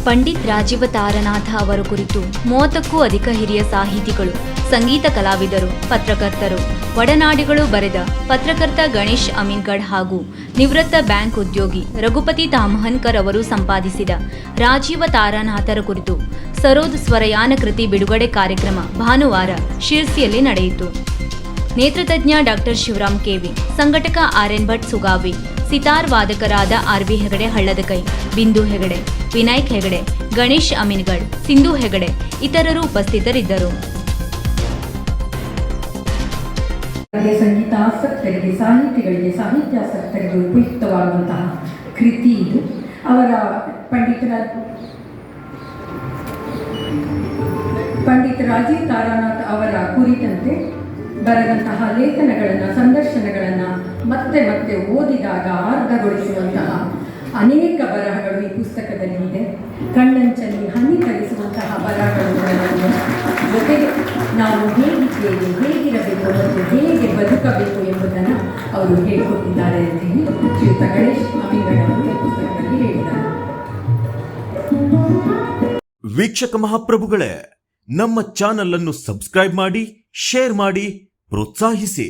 ಪಂಡಿತ್ ರಾಜೀವ ತಾರನಾಥ ಅವರ ಕುರಿತು 30ಕ್ಕೂ ಅಧಿಕ ಹಿರಿಯ ಸಾಹಿತಿಗಳು, ಸಂಗೀತ ಕಲಾವಿದರು, ಪತ್ರಕರ್ತರು, ಒಡನಾಡಿಗಳು ಬರೆದ ಪತ್ರಕರ್ತ ಗಣೇಶ್ ಅಮೀನ್ಗಢ್ ಹಾಗೂ ನಿವೃತ್ತ ಬ್ಯಾಂಕ್ ಉದ್ಯೋಗಿ ರಘುಪತಿ ತಾಮಹನ್ಕರ್ ಅವರು ಸಂಪಾದಿಸಿದ ರಾಜೀವ ತಾರನಾಥರ ಕುರಿತು ಸರೋದ್ ಸ್ವರಯಾನ ಕೃತಿ ಬಿಡುಗಡೆ ಕಾರ್ಯಕ್ರಮ ಭಾನುವಾರ ಶಿರ್ಸಿಯಲ್ಲಿ ನಡೆಯಿತು. ನೇತ್ರತಜ್ಞ doctor Shivaram KV, ಸಂಘಟಕ R N. Bhat ಸುಗಾವಿ, sitar ವಾದಕರಾದ ಆರ್.ವಿ. Hegde ಹಳ್ಳದಕೈ, ಬಿಂದು ಹೆಗಡೆ, ವಿನಾಯಕ್ ಹೆಗಡೆ, ಗಣೇಶ್ ಅಮೀನ್ಗಢ್, ಸಿಂಧು ಹೆಗಡೆ ಇತರರು ಉಪಸ್ಥಿತರಿದ್ದರು. ಸಂಗೀತಾಸಕ್ತರಿಗೆ, ಸಾಹಿತಿಗಳಿಗೆ, ಸಾಹಿತ್ಯಾಸಕ್ತರಿಗೆ ಉಪಯುಕ್ತವಾಗುವಂತಹ ಕೃತಿ ಇದು. ಅವರ ಪಂಡಿತ್ ರಾಜೀವ್ ತಾರಾನಾಥ್ ಅವರ ಕುರಿತಂತೆ ಬರೆದಂತಹ ಲೇಖನಗಳನ್ನು, ಸಂದರ್ಶನಗಳನ್ನು ಮತ್ತೆ ಮತ್ತೆ ಓದಿದಾಗ ಅರ್ಧಗೊಳಿಸುವಂತಹ ಅನೇಕ ಬರಹಗಳು ಈ ಪುಸ್ತಕದಲ್ಲಿ ಇದೆ. ಕಣ್ಣಂಚಲ್ಲಿ ಹನಿ ತರಿಸುವಂತಹ ಬರಹಗಳು, ಜೊತೆಗೆ ನಾವು ಹೇಗಿದ್ದೇವೆ, ಹೇಗಿರಬೇಕು ಮತ್ತು ಹೇಗೆ ಬದುಕಬೇಕು ಎಂಬುದನ್ನು ಅವರು ಹೇಳಿಕೊಟ್ಟಿದ್ದಾರೆ ಅಂತ ಹೇಳಿ ಶ್ರೀಯುತ ಗಣೇಶ್ ಅಮೀನ್ಗಢ್ ಅವರು ಈ ಪುಸ್ತಕದಲ್ಲಿ ಹೇಳಿದ್ದಾರೆ. ವೀಕ್ಷಕ ಮಹಾಪ್ರಭುಗಳೇ, ನಮ್ಮ ಚಾನಲ್ ಅನ್ನು ಸಬ್ಸ್ಕ್ರೈಬ್ ಮಾಡಿ, ಶೇರ್ ಮಾಡಿ, ಪ್ರೋತ್ಸಾಹಿಸಿ.